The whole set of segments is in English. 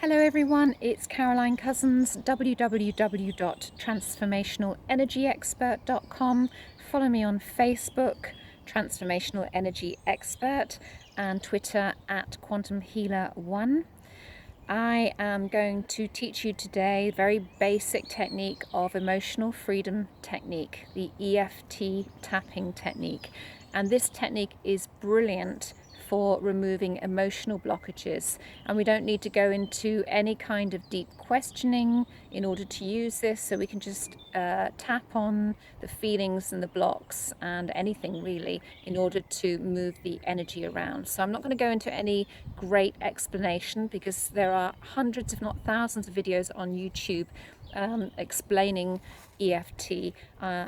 Hello everyone, it's Caroline Cousins, www.transformationalenergyexpert.com. Follow me on Facebook, Transformational Energy Expert, and Twitter at Quantum Healer 1. I am going to teach you today a very basic technique of emotional freedom technique, the EFT tapping technique. And this technique is brilliant for removing emotional blockages, and we don't need to go into any kind of deep questioning in order to use this, so we can just tap on the feelings and the blocks and anything really in order to move the energy around. So I'm not going to go into any great explanation because there are hundreds if not thousands of videos on YouTube explaining EFT.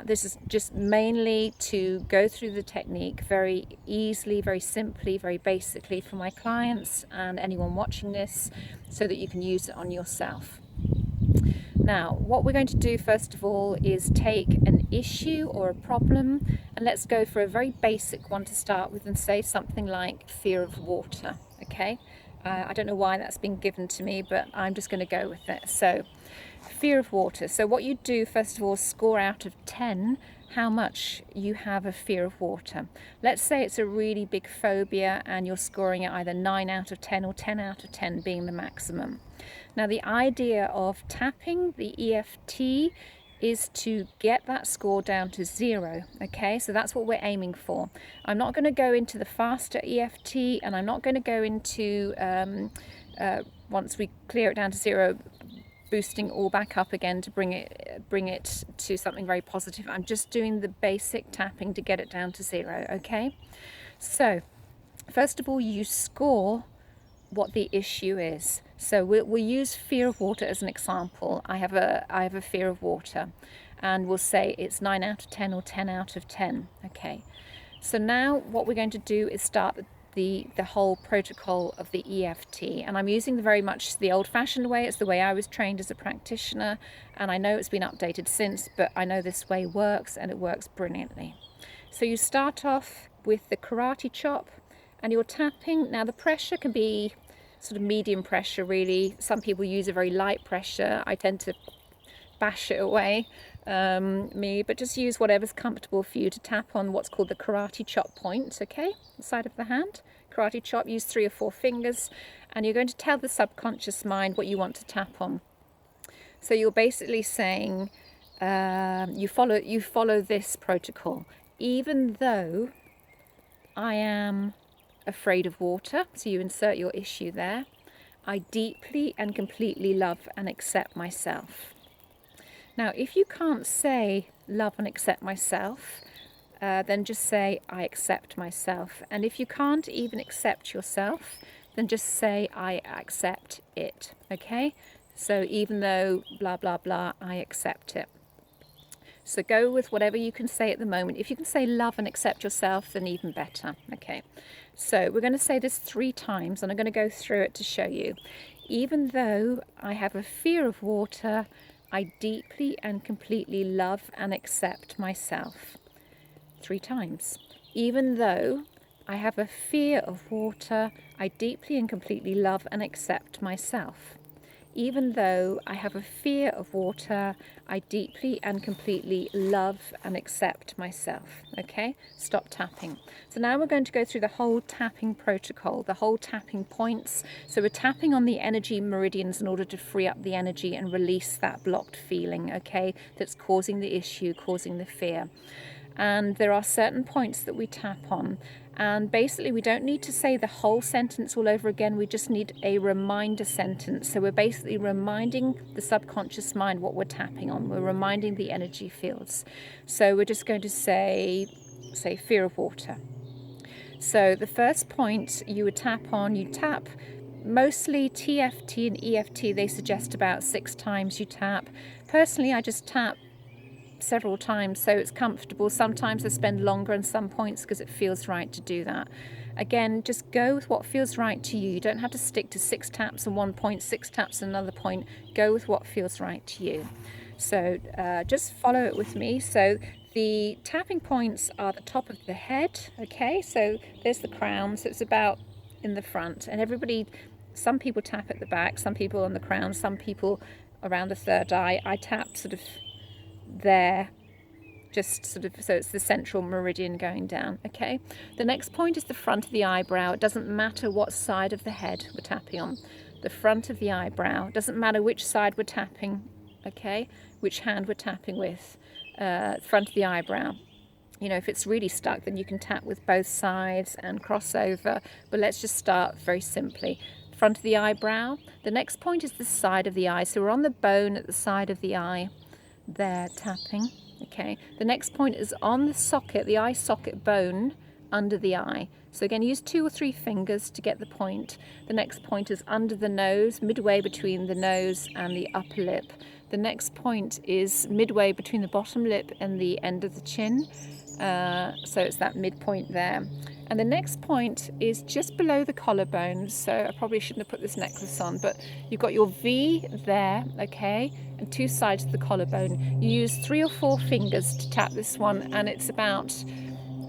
This is just mainly to go through the technique very easily, very simply, very basically for my clients and anyone watching this, so that you can use it on yourself. Now, what we're going to do first of all is take an issue or a problem, and let's go for a very basic one to start with and say something like fear of water, okay? I don't know why that's been given to me, but I'm just going to go with it. So, fear of water. So what you do first of all, score out of 10 how much you have a fear of water. Let's say it's a really big phobia and you're scoring it either 9 out of 10 or 10 out of 10 being the maximum. Now the idea of tapping the EFT is to get that score down to 0, okay? So that's what we're aiming for. I'm not going to go into the faster EFT, and I'm not going to go into, once we clear it down to 0, boosting all back up again to bring it to something very positive. I'm just doing the basic tapping to get it down to 0, okay? So first of all, you score what the issue is. So we'll use fear of water as an example. I have a fear of water, and we'll say it's 9 out of 10 or 10 out of 10. Okay. So now what we're going to do is start the whole protocol of the EFT, and I'm using very much the old-fashioned way. It's the way I was trained as a practitioner, and I know it's been updated since, but I know this way works, and it works brilliantly. So you start off with the karate chop, and you're tapping. Now the pressure can be sort of medium pressure really. Some people use a very light pressure. I tend to bash it away, but just use whatever's comfortable for you to tap on what's called the karate chop point, okay? The side of the hand. Karate chop, use 3 or 4 fingers, and you're going to tell the subconscious mind what you want to tap on. So you're basically saying, you follow this protocol. Even though I am afraid of water, so you insert your issue there, I deeply and completely love and accept myself. Now, if you can't say love and accept myself, then just say I accept myself. And if you can't even accept yourself, then just say I accept it, okay? So even though blah, blah, blah, I accept it. So go with whatever you can say at the moment. If you can say love and accept yourself, then even better. Okay, so we're going to say this 3 times, and I'm going to go through it to show you. Even though I have a fear of water, I deeply and completely love and accept myself. 3 times. Even though I have a fear of water, I deeply and completely love and accept myself. Even though I have a fear of water, I deeply and completely love and accept myself. Okay, stop tapping. So now we're going to go through the whole tapping protocol, the whole tapping points. So we're tapping on the energy meridians in order to free up the energy and release that blocked feeling, okay, that's causing the issue, causing the fear. And there are certain points that we tap on, and basically we don't need to say the whole sentence all over again. We just need a reminder sentence. So we're basically reminding the subconscious mind what we're tapping on. We're reminding the energy fields. So we're just going to say fear of water. So the first point you would tap on, you tap mostly TFT and EFT, they suggest about 6 times you tap. Personally, I just tap several times, so it's comfortable. Sometimes I spend longer on some points because it feels right to do that. Again, just go with what feels right to you. You don't have to stick to 6 taps on one point, 6 taps on another point. Go with what feels right to you. So just follow it with me. So the tapping points are the top of the head, okay? So there's the crown, so it's about in the front, and everybody some people tap at the back, some people on the crown, some people around the third eye. I tap sort of there, just sort of so it's the central meridian going down. Okay, the next point is the front of the eyebrow. It doesn't matter what side of the head we're tapping on. The front of the eyebrow, doesn't matter which side we're tapping, okay, which hand we're tapping with. Front of the eyebrow. You know, if it's really stuck, then you can tap with both sides and cross over, but let's just start very simply. Front of the eyebrow. The next point is the side of the eye, so we're on the bone at the side of the eye there, tapping. Okay, the next point is on the socket, the eye socket bone under the eye. So again, use 2 or 3 fingers to get the point. The next point is under the nose, midway between the nose and the upper lip. The next point is midway between the bottom lip and the end of the chin. So it's that midpoint there. And the next point is just below the collarbone. So I probably shouldn't have put this necklace on, but you've got your V there, okay, and 2 sides of the collarbone. You use 3 or 4 fingers to tap this one, and it's about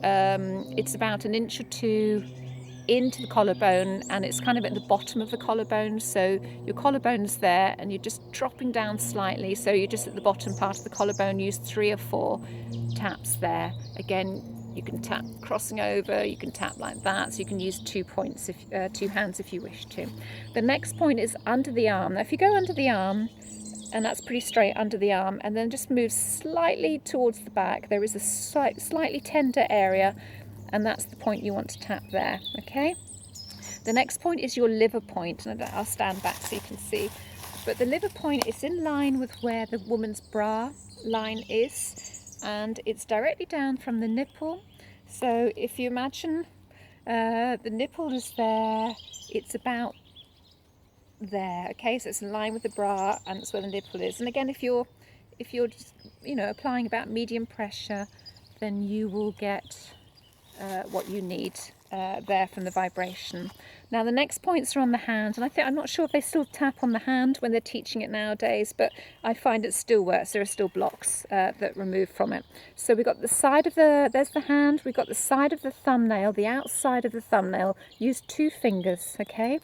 an inch or 2 into the collarbone, and it's kind of at the bottom of the collarbone. So your collarbone's there, and you're just dropping down slightly. So you're just at the bottom part of the collarbone. Use 3 or 4 taps there. Again, you can tap crossing over, you can tap like that, so you can use 2 points, 2 hands if you wish to. The next point is under the arm. Now if you go under the arm, and that's pretty straight under the arm, and then just move slightly towards the back, there is a slightly tender area, and that's the point you want to tap there, okay? The next point is your liver point, and I'll stand back so you can see. But the liver point is in line with where the woman's bra line is, and it's directly down from the nipple. So if you imagine the nipple is there, it's about there, okay, so it's in line with the bra, and it's where the nipple is. And again, if you're just, you know, applying about medium pressure, then you will get what you need there from the vibration. Now the next points are on the hand, and I'm not sure if they still tap on the hand when they're teaching it nowadays, but I find it still works. There are still blocks that remove from it. So we've got the side of there's the hand, we've got the side of the thumbnail, the outside of the thumbnail. Use 2 fingers, okay?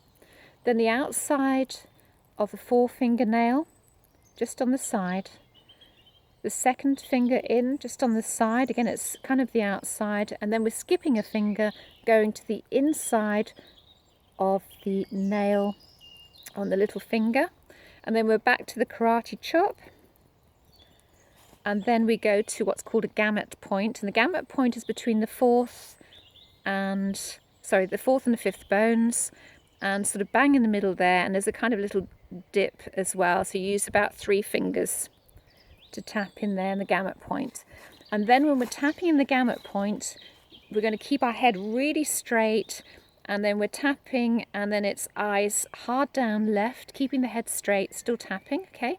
Then the outside of the 4-finger nail, just on the side. The second finger in, just on the side. Again, it's kind of the outside. And then we're skipping a finger, going to the inside of the nail on the little finger. And then we're back to the karate chop. And then we go to what's called a gamut point. And the gamut point is between the 4th and the 5th bones, and sort of bang in the middle there, and there's a kind of little dip as well, so you use about 3 fingers to tap in there in the gamut point. And then when we're tapping in the gamut point, we're going to keep our head really straight, and then we're tapping, and then it's eyes hard down left, keeping the head straight, still tapping, okay,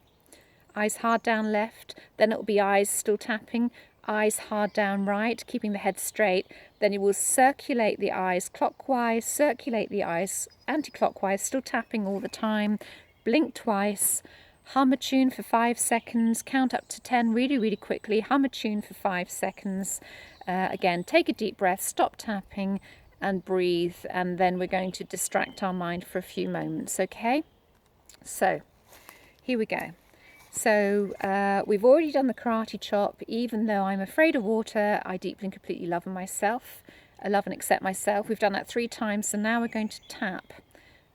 eyes hard down left, then it'll be eyes still tapping, eyes hard down right, keeping the head straight. Then you will circulate the eyes clockwise, circulate the eyes anti-clockwise, still tapping all the time. Blink twice, hum a tune for 5 seconds, count up to 10 really, really quickly, hum a tune for 5 seconds. Again, take a deep breath, stop tapping and breathe, and then we're going to distract our mind for a few moments, okay? So, here we go. So we've already done the karate chop. Even though I'm afraid of water, I deeply and completely love myself. I love and accept myself. We've done that 3 times, so now we're going to tap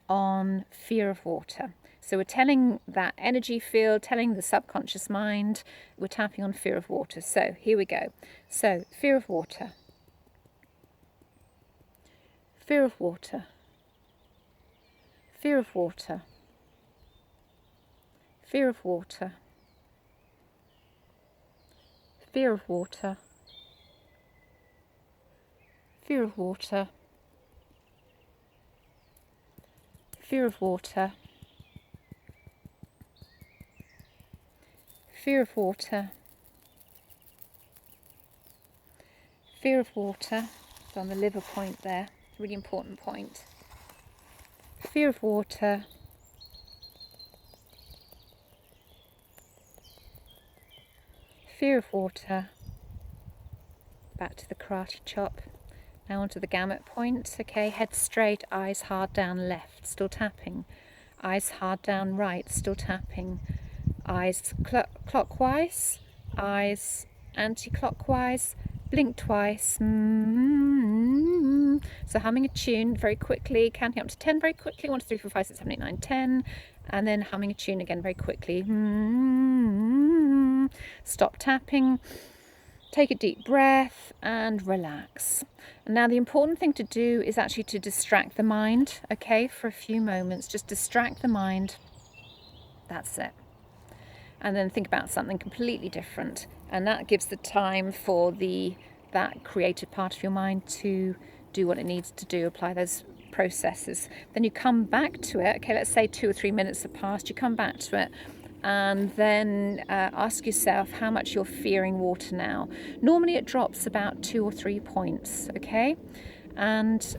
on fear of water. So we're telling that energy field, telling the subconscious mind, we're tapping on fear of water. So here we go. So fear of water. Fear of water. Fear of water. Fear of water. Fear of water. Fear of water. Fear of water. Fear of water. Fear of water. It's on the liver point there. Really important point. Fear of water. Fear of water. Back to the karate chop. Now onto the gamut point. Okay, head straight, eyes hard down left, still tapping. Eyes hard down right, still tapping. Eyes clockwise, eyes anti-clockwise, blink twice. So humming a tune very quickly, counting up to 10 very quickly. 1, 2, 3, 4, 5, 6, 7, 8, 9, 10. And then humming a tune again very quickly. Stop tapping. Take a deep breath and relax. And now the important thing to do is actually to distract the mind, okay, for a few moments. Just distract the mind. That's it. And then think about something completely different. And that gives the time for that creative part of your mind to do what it needs to do, apply those processes. Then you come back to it. Okay, let's say 2 or 3 minutes have passed. You come back to it. And then ask yourself how much you're fearing water now. Normally it drops about 2 or 3 points, okay? And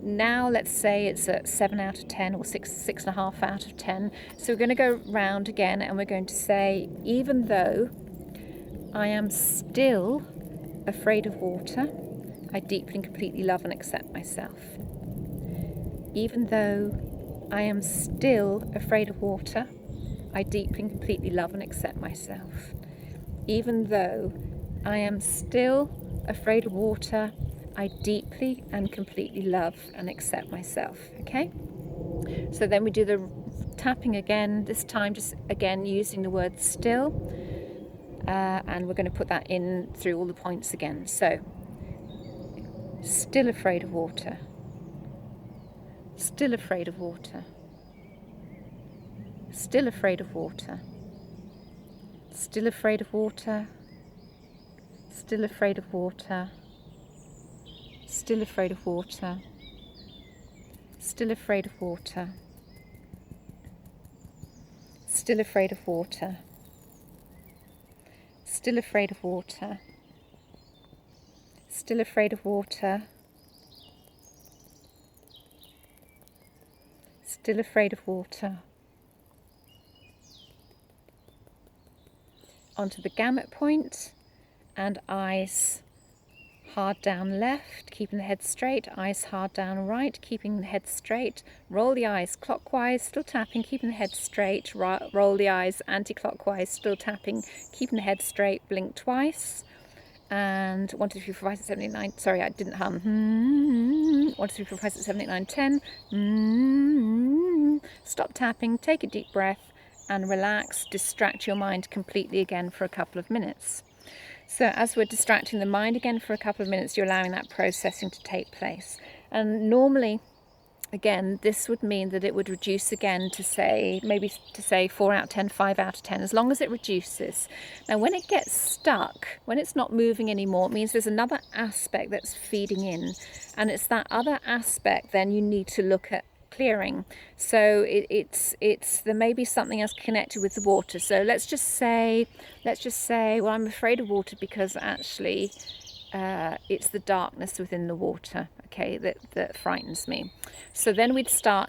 now let's say it's at 7 out of 10 or 6.5 out of 10. So we're going to go round again and we're going to say, even though I am still afraid of water, I deeply and completely love and accept myself. Even though I am still afraid of water, I deeply and completely love and accept myself. Even though I am still afraid of water, I deeply and completely love and accept myself. Okay? So then we do the tapping again, this time just again using the word still. And we're going to put that in through all the points again. So, still afraid of water. Still afraid of water. Still afraid of water. Still afraid of water. Still afraid of water. Still afraid of water. Still afraid of water. Still afraid of water. Still afraid of water. Still afraid of water. Still afraid of water. Onto the gamut point, and eyes hard down left, keeping the head straight, eyes hard down right, keeping the head straight, roll the eyes clockwise, still tapping, keeping the head straight, roll the eyes anti-clockwise, still tapping, keeping the head straight, blink twice, and 1, 2, 3, 4, 5, 6, 7, 8, 9, sorry, I didn't hum, 1, 2, 3, 4, 5, 6, 7, 8, 9, 10, stop tapping, take a deep breath, and relax, distract your mind completely again for a couple of minutes. So as we're distracting the mind again for a couple of minutes, you're allowing that processing to take place. And normally, again, this would mean that it would reduce again to say, maybe to say 4 out of 10, 5 out of 10, as long as it reduces. Now, when it gets stuck, when it's not moving anymore, it means there's another aspect that's feeding in. And it's that other aspect then you need to look at clearing. So it's there may be something else connected with the water. So let's just say well, I'm afraid of water because actually it's the darkness within the water, okay, that frightens me. So then we'd score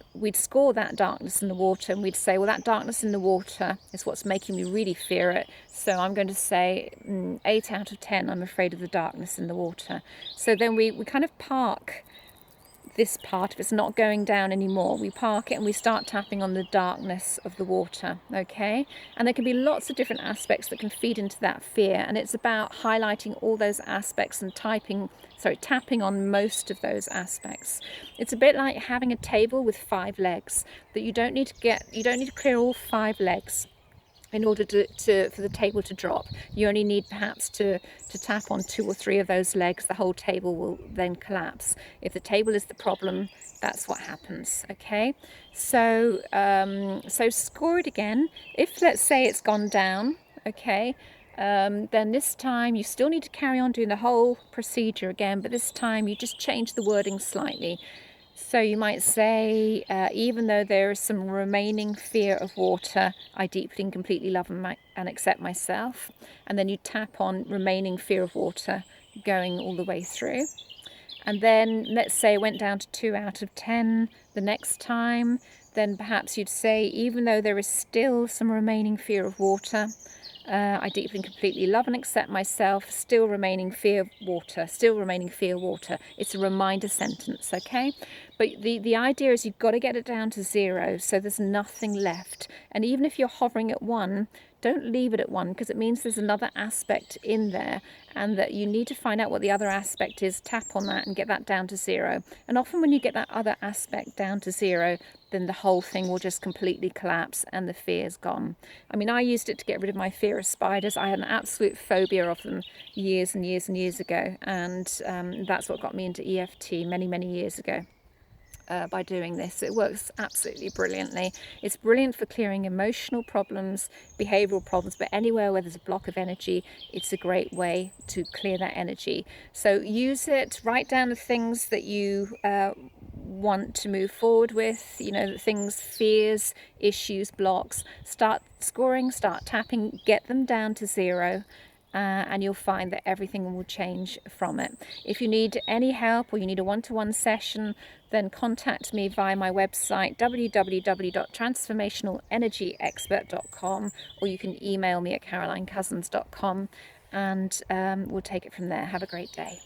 that darkness in the water, and we'd say, well, that darkness in the water is what's making me really fear it. So I'm going to say 8 out of 10, I'm afraid of the darkness in the water. So then we kind of park this part. If it's not going down anymore, we park it and we start tapping on the darkness of the water, okay? And there can be lots of different aspects that can feed into that fear, and it's about highlighting all those aspects and tapping on most of those aspects. It's a bit like having a table with 5 legs that you don't need to clear all 5 legs in order for the table to drop. You only need perhaps to tap on 2 or 3 of those legs. The whole table will then collapse. If the table is the problem, that's what happens, okay? So score it again. If, let's say, it's gone down, okay, then this time you still need to carry on doing the whole procedure again, but this time you just change the wording slightly. So you might say, even though there is some remaining fear of water, I deeply and completely love and accept myself. And then you tap on remaining fear of water, going all the way through. And then let's say it went down to 2 out of 10 the next time. Then perhaps you'd say, even though there is still some remaining fear of water, I deeply and completely love and accept myself, still remaining fear water, still remaining fear water. It's a reminder sentence, okay? But the idea is you've got to get it down to 0, so there's nothing left. And even if you're hovering at 1, don't leave it at 1, because it means there's another aspect in there, and that you need to find out what the other aspect is, tap on that and get that down to 0. And often when you get that other aspect down to 0, then the whole thing will just completely collapse and the fear's gone. I mean, I used it to get rid of my fear of spiders. I had an absolute phobia of them years and years and years ago, and that's what got me into EFT many years ago. By doing this, it works absolutely brilliantly. It's brilliant for clearing emotional problems, behavioral problems, but anywhere where there's a block of energy, it's a great way to clear that energy. So use it, write down the things that you want to move forward with, you know, things, fears, issues, blocks. Start scoring, start tapping, get them down to 0. And you'll find that everything will change from it. If you need any help or you need a one-to-one session, then contact me via my website www.transformationalenergyexpert.com, or you can email me at carolinecousins.com, and we'll take it from there. Have a great day.